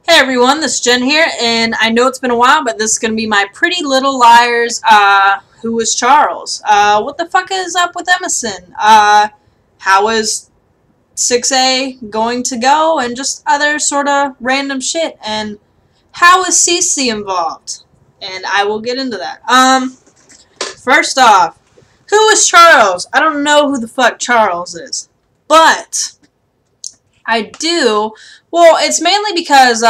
Hey everyone, this is Jen here, and I know it's been a while, but this is going to be my Pretty Little Liars, Who was Charles? What the fuck is up with Emison? How is 6A going to go, and just other sort of random shit, and how is Cece involved? And I will get into that. First off, who is Charles? I don't know who the fuck Charles is, but I do. Well, it's mainly because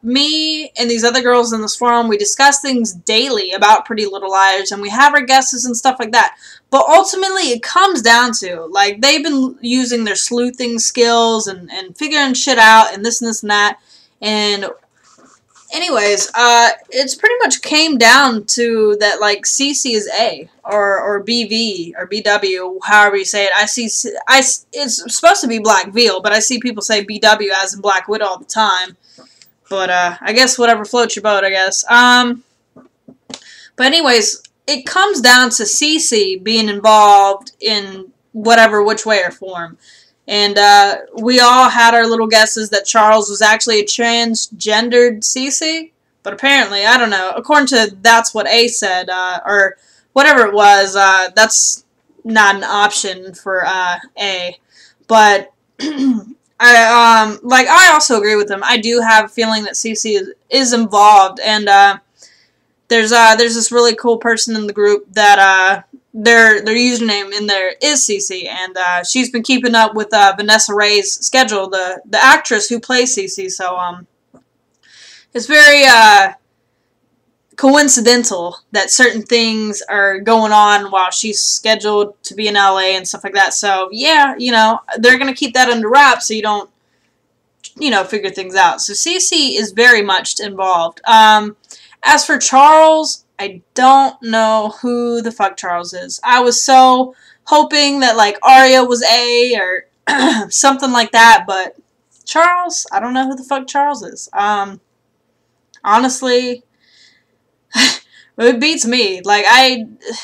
me and these other girls in this forum, we discuss things daily about Pretty Little Liars, and we have our guesses and stuff like that. But ultimately, it comes down to, like, they've been using their sleuthing skills and figuring shit out and this and that. And anyways, it's pretty much came down to that, like, Cece is A, or BV, or BW, however you say it. It's supposed to be Black Veil, but I see people say BW as in Black Widow all the time. But, I guess whatever floats your boat, I guess. But anyways, it comes down to Cece being involved in whatever, which way or form. And we all had our little guesses that Charles was actually a transgendered Cece. But apparently, I don't know, according to that's what A said, or whatever it was, that's not an option for A. But I also agree with him. I do have a feeling that Cece is involved. And there's this really cool person in the group that their username in there is Cece, and she's been keeping up with Vanessa Ray's schedule, the actress who plays Cece. So it's very coincidental that certain things are going on while she's scheduled to be in LA and stuff like that. So yeah, you know, they're gonna keep that under wraps so you don't, you know, figure things out. So Cece is very much involved. As for Charles, I don't know who the fuck Charles is. I was so hoping that, like, Arya was A or something like that, but Charles, I don't know who the fuck Charles is. Honestly, it beats me. Like,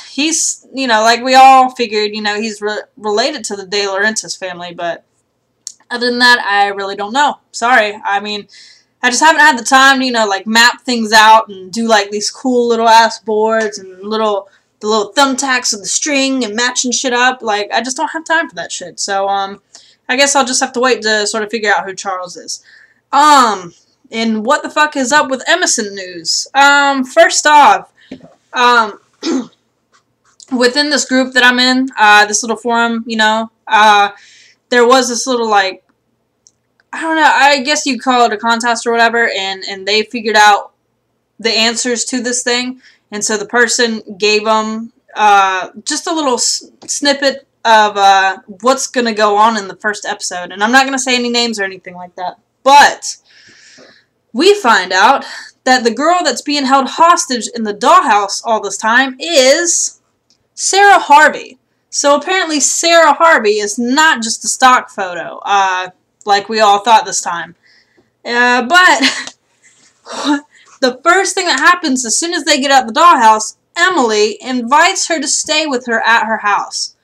he's, you know, like we all figured, you know, he's related to the De Laurentiis family, but other than that, I really don't know. Sorry. I mean, I just haven't had the time to, you know, like, map things out and do, like, these cool little ass boards and the little thumbtacks with the string and matching shit up. Like, I just don't have time for that shit. So, I guess I'll just have to wait to sort of figure out who Charles is. And what the fuck is up with Emison news? First off, within this group that I'm in, this little forum, you know, there was this little, like, I don't know, I guess you'd call it a contest or whatever, and they figured out the answers to this thing, and so the person gave them just a little snippet of what's going to go on in the first episode, and I'm not going to say any names or anything like that, but we find out that the girl that's being held hostage in the dollhouse all this time is Sarah Harvey. So apparently Sarah Harvey is not just a stock photo, like we all thought this time. But the first thing that happens as soon as they get out the dollhouse, Emily invites her to stay with her at her house.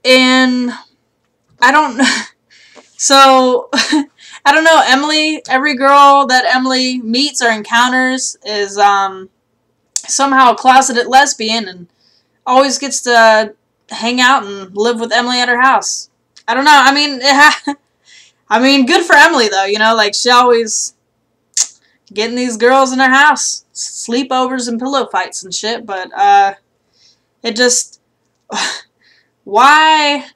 And I don't know. So, I don't know, Emily, every girl that Emily meets or encounters is somehow a closeted lesbian and always gets to hang out and live with Emily at her house. I don't know. I mean, good for Emily though. You know, like, she always getting these girls in her house, sleepovers and pillow fights and shit. But it just, why?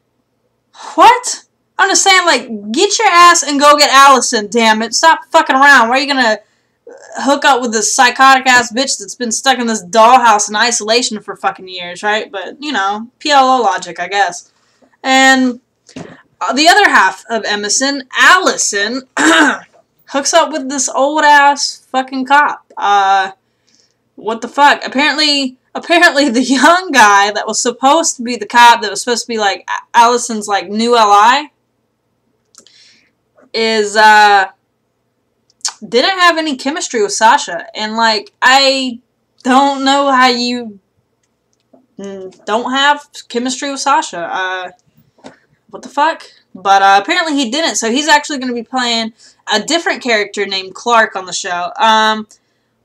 What? I'm just saying, like, get your ass and go get Allison. Damn it! Stop fucking around. Why are you gonna hook up with this psychotic ass bitch that's been stuck in this dollhouse in isolation for fucking years, right? But you know, PLO logic, I guess. And the other half of Emison, Allison, hooks up with this old-ass fucking cop. What the fuck? Apparently the young guy that was supposed to be the cop that was supposed to be, like, Allison's, like, new ally is, didn't have any chemistry with Sasha. And, like, I don't know how you don't have chemistry with Sasha. What the fuck? But apparently he didn't, so he's actually going to be playing a different character named Clark on the show.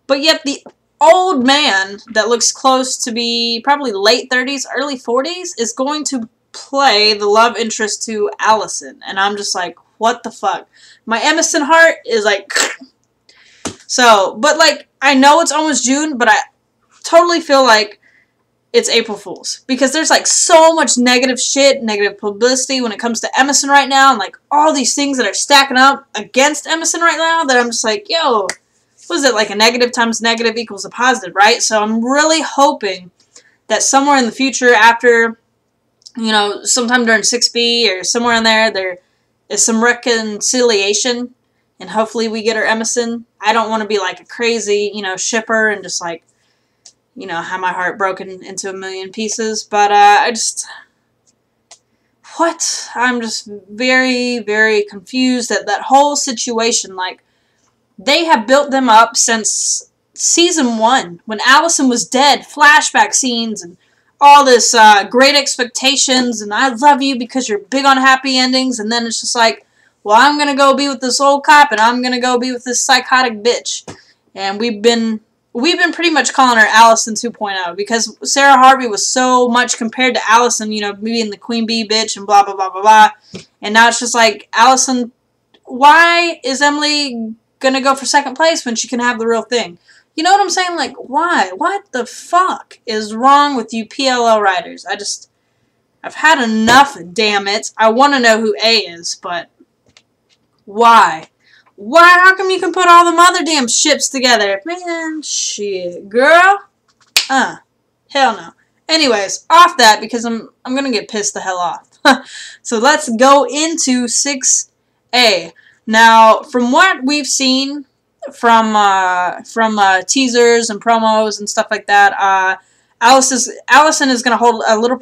But yet the old man that looks close to be probably late 30s, early 40s is going to play the love interest to Allison. And I'm just like, what the fuck? My Emison heart is like... So, but like, I know it's almost June, but I totally feel like it's April Fool's. Because there's like so much negative shit, negative publicity when it comes to Emison right now. And like all these things that are stacking up against Emison right now that I'm just like, yo, what is it? Like a negative times negative equals a positive, right? So I'm really hoping that somewhere in the future after, you know, sometime during 6B or somewhere in there is some reconciliation. And hopefully we get our Emison. I don't want to be like a crazy, you know, shipper and just like, you know, have my heart broken into a million pieces. But I just... What? I'm just very, very confused at that whole situation. Like, they have built them up since season 1. When Allison was dead, flashback scenes and all this great expectations. And I love you because you're big on happy endings. And then it's just like, well, I'm going to go be with this old cop, and I'm going to go be with this psychotic bitch. And we've been pretty much calling her Allison 2.0, because Sarah Harvey was so much compared to Allison, you know, being the queen bee bitch and blah, blah, blah, blah, blah. And now it's just like, Allison, why is Emily going to go for second place when she can have the real thing? You know what I'm saying? Like, why? What the fuck is wrong with you PLL writers? I've had enough, damn it. I want to know who A is, but... Why? Why? How come you can put all them other damn ships together? Man, shit. Girl? Hell no. Anyways, off that, because I'm gonna get pissed the hell off. So let's go into 6A. Now, from what we've seen from teasers and promos and stuff like that, Allison is gonna hold a little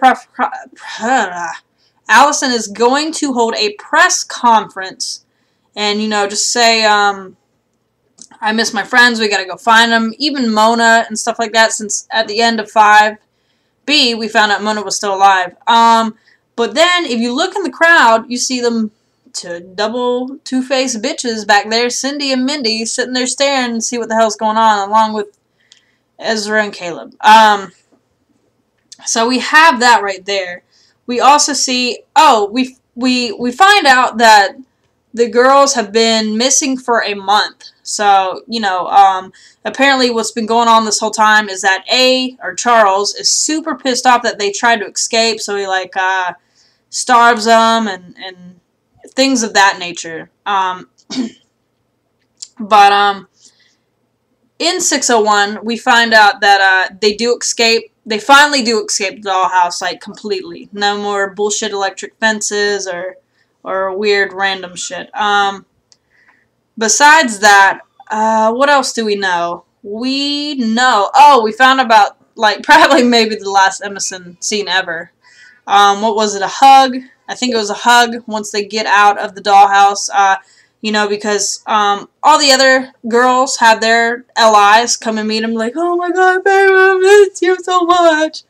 Allison is going to hold a press conference. And, you know, just say, I miss my friends, we gotta go find them. Even Mona and stuff like that, since at the end of 5B, we found out Mona was still alive. But then, if you look in the crowd, you see them double two-faced bitches back there, Cindy and Mindy, sitting there staring to see what the hell's going on, along with Ezra and Caleb. So we have that right there. We also see, we find out that the girls have been missing for a month. So, you know, apparently what's been going on this whole time is that Charles is super pissed off that they tried to escape. So he, like, starves them and things of that nature. But in 601, we find out that they do escape. They finally do escape the dollhouse, like, completely. No more bullshit electric fences or weird random shit. Besides that, what else do we know? We found about, like, probably maybe the last Emison scene ever. What was it, a hug? I think it was a hug once they get out of the dollhouse. You know, because all the other girls had their LIs come and meet him, like, oh my god, baby, I miss you so much.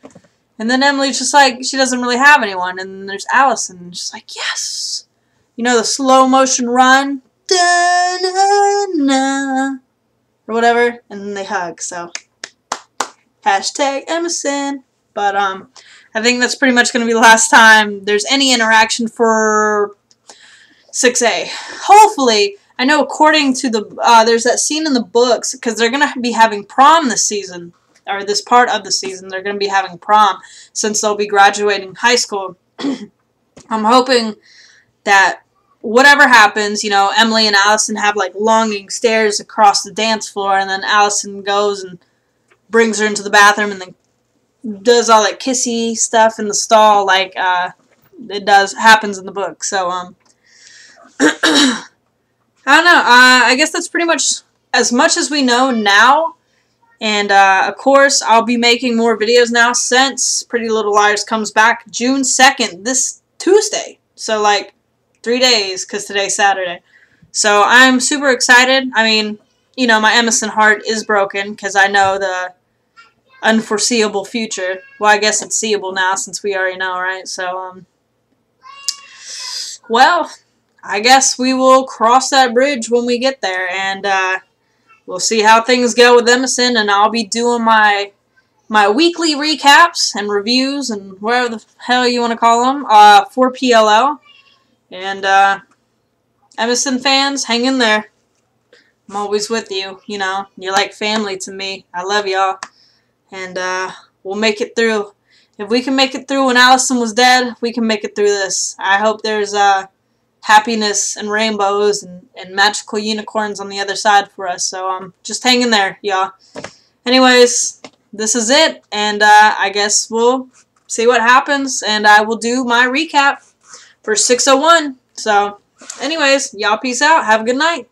And then Emily's just like, she doesn't really have anyone. And then there's Allison, and she's like, yes! You know, the slow motion run? Da-na-na, or whatever. And then they hug, so. Hashtag Emison. But, I think that's pretty much going to be the last time there's any interaction for 6A. Hopefully, I know according to the, there's that scene in the books, because they're going to be having prom this season. Or this part of the season, they're going to be having prom since they'll be graduating high school. I'm hoping that whatever happens, you know, Emily and Allison have, like, longing stares across the dance floor, and then Allison goes and brings her into the bathroom and then does all that kissy stuff in the stall like it happens in the book. So, I don't know. I guess that's pretty much as we know now. And, of course, I'll be making more videos now since Pretty Little Liars comes back June 2nd, this Tuesday. So, like, 3 days, because today's Saturday. So, I'm super excited. I mean, you know, my Emison heart is broken, because I know the unforeseeable future. Well, I guess it's seeable now, since we already know, right? So, well, I guess we will cross that bridge when we get there, and we'll see how things go with Emison, and I'll be doing my weekly recaps and reviews and whatever the hell you want to call them for PLL. And Emison fans, hang in there. I'm always with you. You know, you're like family to me. I love y'all, and we'll make it through. If we can make it through when Allison was dead, we can make it through this. I hope there's happiness and rainbows and magical unicorns on the other side for us. So just hang in there, y'all. Anyways, this is it, and I guess we'll see what happens, and I will do my recap for 601. So, anyways, y'all peace out. Have a good night.